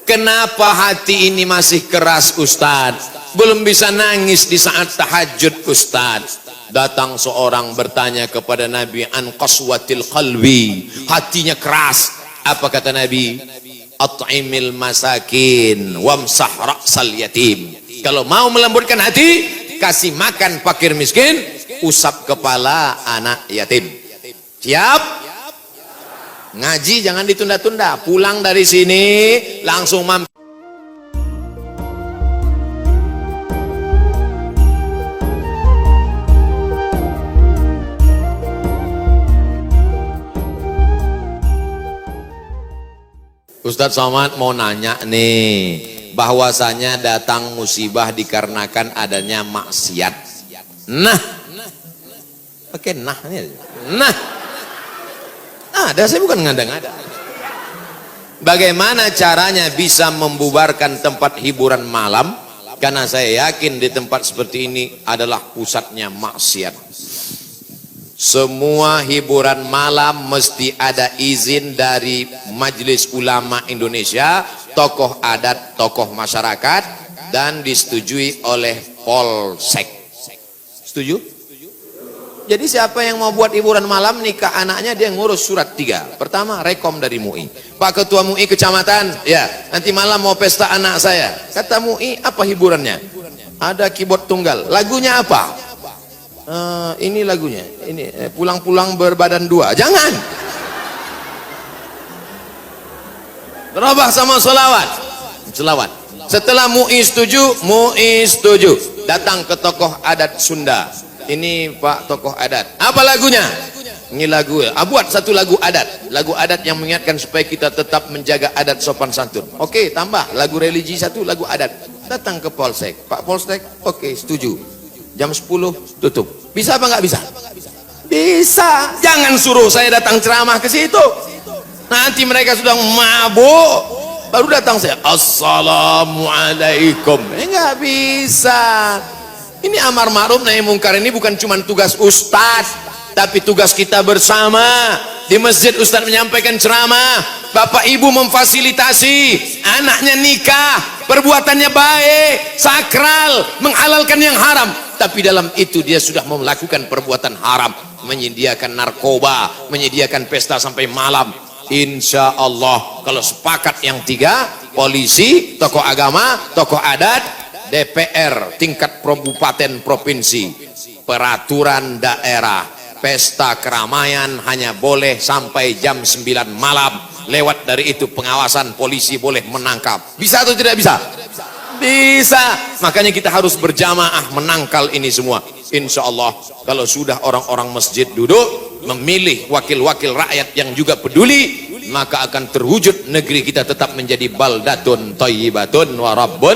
Kenapa hati ini masih keras Ustadz? Belum bisa nangis di saat tahajud Ustadz. Datang seorang bertanya kepada Nabi, an qaswatil qalbi, hatinya keras. Apa kata Nabi? At'imil masakin wamsah ra'sal yatim. Kalau mau melembutkan hati, kasih makan fakir miskin, usap kepala anak yatim. Siap? Ngaji jangan ditunda-tunda. Pulang dari sini langsung mampir. Ustadz Somad mau nanya nih, bahwasanya datang musibah dikarenakan adanya maksiat. Nah, pakai nah nih. Nah, ada, saya bukan ngada-ngada. Bagaimana caranya bisa membubarkan tempat hiburan malam? Karena saya yakin di tempat seperti ini adalah pusatnya maksiat. Semua hiburan malam mesti ada izin dari Majelis Ulama Indonesia, tokoh adat, tokoh masyarakat, dan disetujui oleh Polsek. Setuju? Jadi siapa yang mau buat hiburan malam nikah anaknya, dia ngurus surat 3. Pertama, rekom dari MUI. Pak Ketua MUI Kecamatan, ya nanti malam mau pesta anak saya. Kata MUI, apa hiburannya? Ada keyboard tunggal. Lagunya apa? Ini lagunya. Ini pulang-pulang berbadan 2. Jangan. Berubah sama selawat. Selawat. Setelah MUI setuju, datang ke tokoh adat Sunda. Ini Pak tokoh adat, apa lagunya? Ini lagu, buat satu lagu adat yang mengingatkan supaya kita tetap menjaga adat sopan santun. Oke, tambah lagu religi satu, lagu adat. Datang ke Polsek, Pak Polsek, oke, setuju. Jam 10 tutup. Bisa apa nggak bisa? Bisa. Jangan suruh saya datang ceramah ke situ. Nanti mereka sudah mabuk, baru datang saya, assalamualaikum. Nggak bisa. Ini amar ma'ruf nahi mungkar ini bukan cuma tugas ustadz, tapi tugas kita bersama. Di masjid ustadz menyampaikan ceramah, bapak ibu memfasilitasi, anaknya nikah, perbuatannya baik, sakral, menghalalkan yang haram. Tapi dalam itu dia sudah melakukan perbuatan haram, menyediakan narkoba, menyediakan pesta sampai malam. Insya Allah kalau sepakat yang 3, polisi, tokoh agama, tokoh adat, DPR tingkat kabupaten provinsi, peraturan daerah, pesta keramaian hanya boleh sampai jam 9 malam. Lewat dari itu pengawasan polisi boleh menangkap. Bisa atau tidak bisa? Bisa. Makanya kita harus berjamaah menangkal ini semua. Insya Allah kalau sudah orang-orang masjid duduk memilih wakil-wakil rakyat yang juga peduli, maka akan terwujud negeri kita tetap menjadi baldatun thayyibatun wa rabbun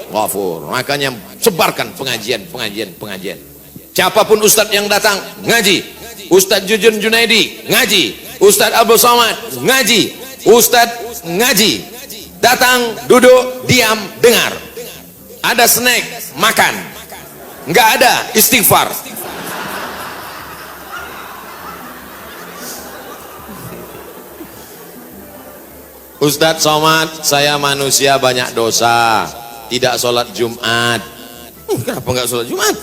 ghafur. Makanya sebarkan pengajian. Siapapun ustadz yang datang ngaji, Ustadz Jujun Junaidi ngaji, Ustadz Abdul Somad ngaji, Ustadz ngaji. Datang, duduk, diam, dengar. Ada snack, makan. Nggak ada, istighfar. Ustadz Somad, saya manusia banyak dosa, tidak sholat Jumat. Kenapa nggak sholat Jumat?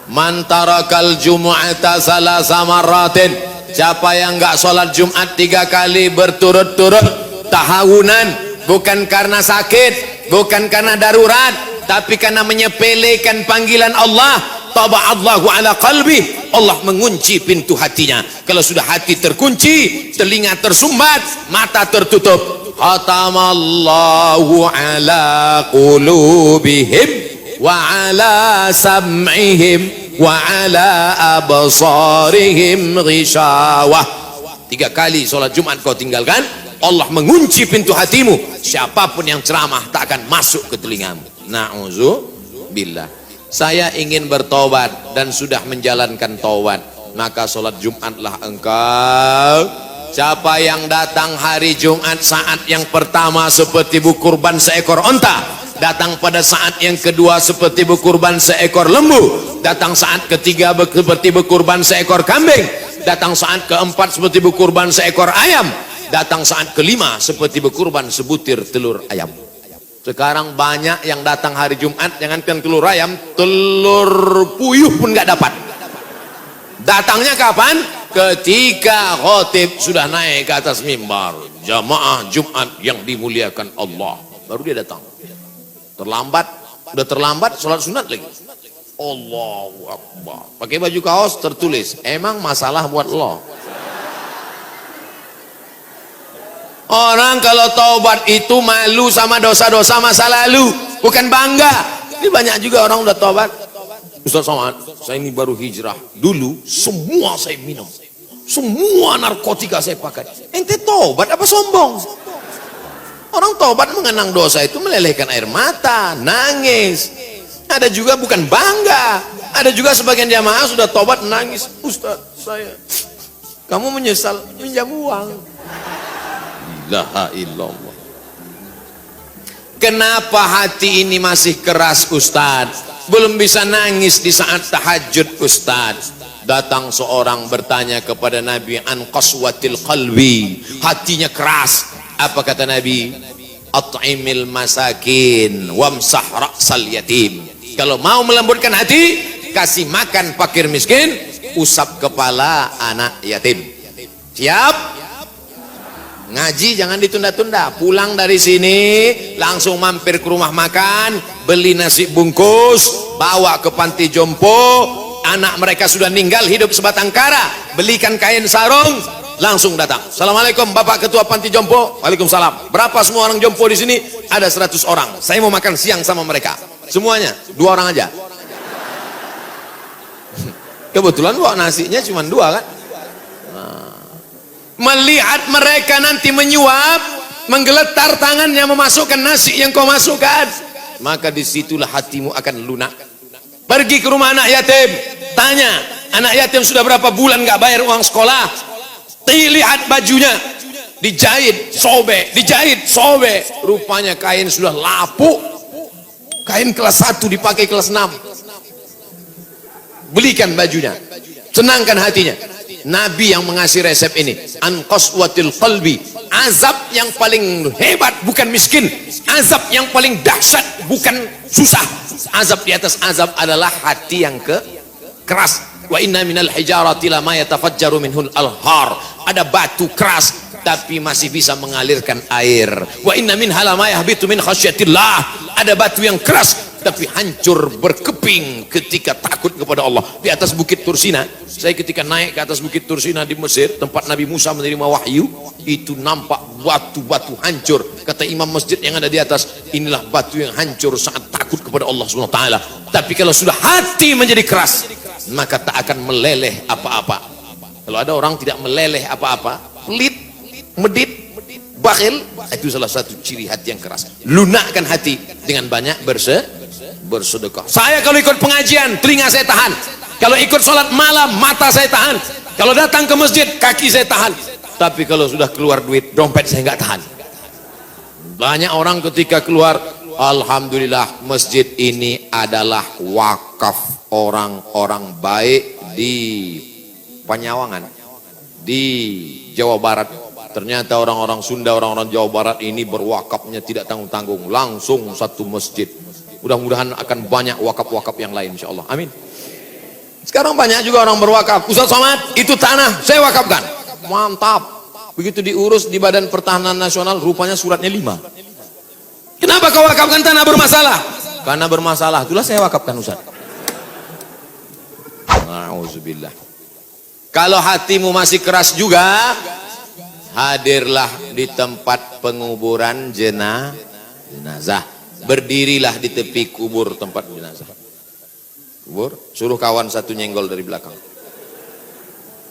Man tarakal jumu'ata salasa marratin, siapa yang nggak sholat Jumat 3 kali berturut-turut tahawunan, bukan karena sakit, bukan karena darurat, tapi karena menyepelekan panggilan Allah, taba'allahu ala qalbi, Allah mengunci pintu hatinya. Kalau sudah hati terkunci, telinga tersumbat, mata tertutup, khatamallahu ala qulubihim wa ala sam'ihim wa ala absarihim ghishawah. 3 kali sholat Jumat kau tinggalkan, Allah mengunci pintu hatimu. Siapapun yang ceramah tak akan masuk ke telingamu. Na'udzubillah. Saya ingin bertobat dan sudah menjalankan taubat, maka sholat Jumatlah engkau. Siapa yang datang hari Jumat saat yang pertama seperti berkurban seekor onta, datang pada saat yang kedua seperti berkurban seekor lembu, datang saat ketiga seperti berkurban seekor kambing, datang saat keempat seperti berkurban seekor ayam, datang saat kelima seperti berkurban sebutir telur ayam. Sekarang banyak yang datang hari Jumat, jangankan telur ayam, telur puyuh pun nggak dapat. Datangnya kapan? Ketika khotib sudah naik ke atas mimbar, jamaah Jumat yang dimuliakan Allah, baru dia datang. Terlambat, udah terlambat sholat sunat lagi. Allahu Akbar. Pakai baju kaos tertulis, emang masalah buat lo. Orang kalau taubat itu malu sama dosa-dosa masa lalu, bukan bangga. Ini banyak juga orang udah taubat. Ustaz Somad, saya ini baru hijrah. Dulu semua saya minum, semua narkotika saya pakai. Ente taubat apa sombong? Orang taubat mengenang dosa itu melelehkan air mata, nangis. Ada juga bukan bangga. Ada juga sebagian jamaah sudah taubat nangis. Ustaz, kamu menyesal pinjam uang. La illallah. Kenapa hati ini masih keras Ustaz? Belum bisa nangis di saat tahajud Ustaz. Datang seorang bertanya kepada Nabi, an qaswatil qalbi, hatinya keras. Apa kata Nabi? At'imil masakin wamsah ra'sal yatim. Kalau mau melembutkan hati, kasih makan fakir miskin, usap kepala anak yatim. Siap? Ngaji jangan ditunda-tunda. Pulang dari sini langsung mampir ke rumah makan, beli nasi bungkus, bawa ke panti jompo. Anak mereka sudah meninggal, hidup sebatang kara, belikan kain sarung, langsung datang. Assalamualaikum Bapak Ketua Panti Jompo. Waalaikumsalam. Berapa semua orang jompo di sini? Ada 100 orang. Saya mau makan siang sama mereka. Semuanya 2 orang aja. Kebetulan bawa nasinya cuma 2 kan. Melihat mereka nanti menyuap, menggeletar tangannya memasukkan nasi yang kau masukkan, maka disitulah hatimu akan lunak. Pergi ke rumah anak yatim, tanya, anak yatim sudah berapa bulan gak bayar uang sekolah? Lihat bajunya, dijahit, sobek, dijahit, sobek. Rupanya kain sudah lapuk. Kain kelas 1 dipakai kelas 6. Belikan bajunya, senangkan hatinya. Nabi yang mengasih resep ini, an qaswatil qalbi. Azab yang paling hebat bukan miskin, azab yang paling dahsyat bukan susah. Azab di atas azab adalah hati yang keras. Wa inna minal hijarati lama yatafajjaru minhul alhar. Ada batu keras tapi masih bisa mengalirkan air. Wa inna minha lama yahbitu min khasyatillah. Ada batu yang keras tapi hancur berkeping ketika takut kepada Allah. Di atas bukit Tursina, saya ketika naik ke atas bukit Tursina di Mesir, tempat Nabi Musa menerima wahyu, itu nampak batu-batu hancur. Kata imam masjid yang ada di atas, inilah batu yang hancur saat takut kepada Allah SWT. Tapi kalau sudah hati menjadi keras, maka tak akan meleleh apa-apa. Kalau ada orang tidak meleleh apa-apa, pelit, medit, bakhil, itu salah satu ciri hati yang keras. Lunakkan hati dengan banyak bersedekah. Saya kalau ikut pengajian, telinga saya tahan. Kalau ikut sholat malam, mata saya tahan. Kalau datang ke masjid, kaki saya tahan. Tapi kalau sudah keluar duit, dompet saya nggak tahan. Banyak orang ketika keluar, alhamdulillah masjid ini adalah wakaf orang-orang baik di Panyawangan, di Jawa Barat. Ternyata orang-orang Sunda, orang-orang Jawa Barat ini berwakafnya tidak tanggung-tanggung, langsung satu masjid. Mudah-mudahan akan banyak wakaf-wakaf yang lain insyaallah. Amin. Sekarang banyak juga orang berwakaf. Ustaz Somad, itu tanah saya wakafkan. Mantap. Begitu diurus di Badan Pertahanan Nasional, rupanya suratnya 5. Kenapa kau wakafkan tanah bermasalah? Karena bermasalah, itulah saya wakafkan Ustaz. Nauzubillah. Kalau hatimu masih keras juga, hadirlah di tempat penguburan jenazah. Berdirilah di tepi kubur tempat jenazah. Kubur, suruh kawan satu nyenggol dari belakang.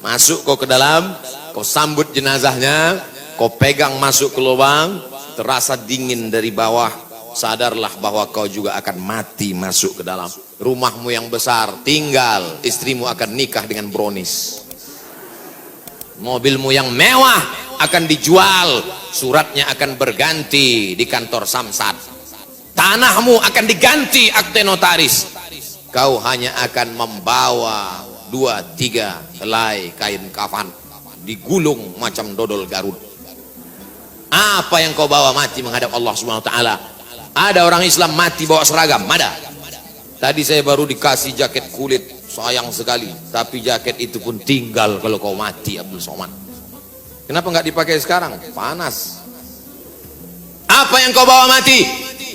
Masuk kau ke dalam, kau sambut jenazahnya, kau pegang masuk ke lubang, terasa dingin dari bawah. Sadarlah bahwa kau juga akan mati masuk ke dalam. Rumahmu yang besar tinggal, istrimu akan nikah dengan brownies. Mobilmu yang mewah akan dijual, suratnya akan berganti di kantor Samsat. Tanahmu akan diganti akte notaris. Kau hanya akan membawa 2-3 helai kain kafan, digulung macam dodol Garut. Apa yang kau bawa mati menghadap Allah Subhanahu wa taala? Ada orang Islam mati bawa seragam, ada. Tadi saya baru dikasih jaket kulit, sayang sekali. Tapi jaket itu pun tinggal kalau kau mati, Abdul Somad. Kenapa nggak dipakai sekarang? Panas. Apa yang kau bawa mati?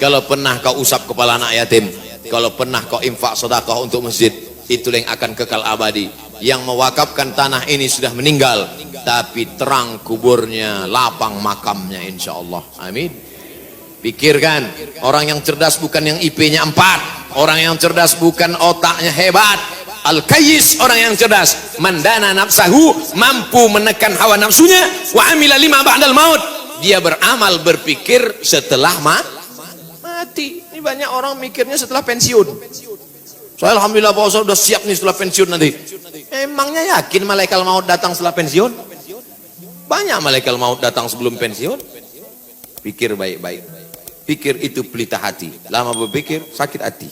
Kalau pernah kau usap kepala anak yatim, kalau pernah kau infak sedekah untuk masjid, itulah yang akan kekal abadi. Yang mewakafkan tanah ini sudah meninggal, tapi terang kuburnya, lapang makamnya insya Allah. Amin. Pikirkan, orang yang cerdas bukan yang IP-nya 4, orang yang cerdas bukan otaknya hebat. Al-Qayyis, orang yang cerdas, mandana nafsahu, mampu menekan hawa nafsunya, wa amila lima ba'dal maut, dia beramal berpikir setelah mati. Ini banyak orang mikirnya setelah pensiun. Saya alhamdulillah Pak Ustaz udah siap nih setelah pensiun nanti. Emangnya yakin malaikat maut datang setelah pensiun? Banyak malaikat maut datang sebelum pensiun. Pikir baik-baik. Pikir itu pelita hati. Lama berpikir sakit hati.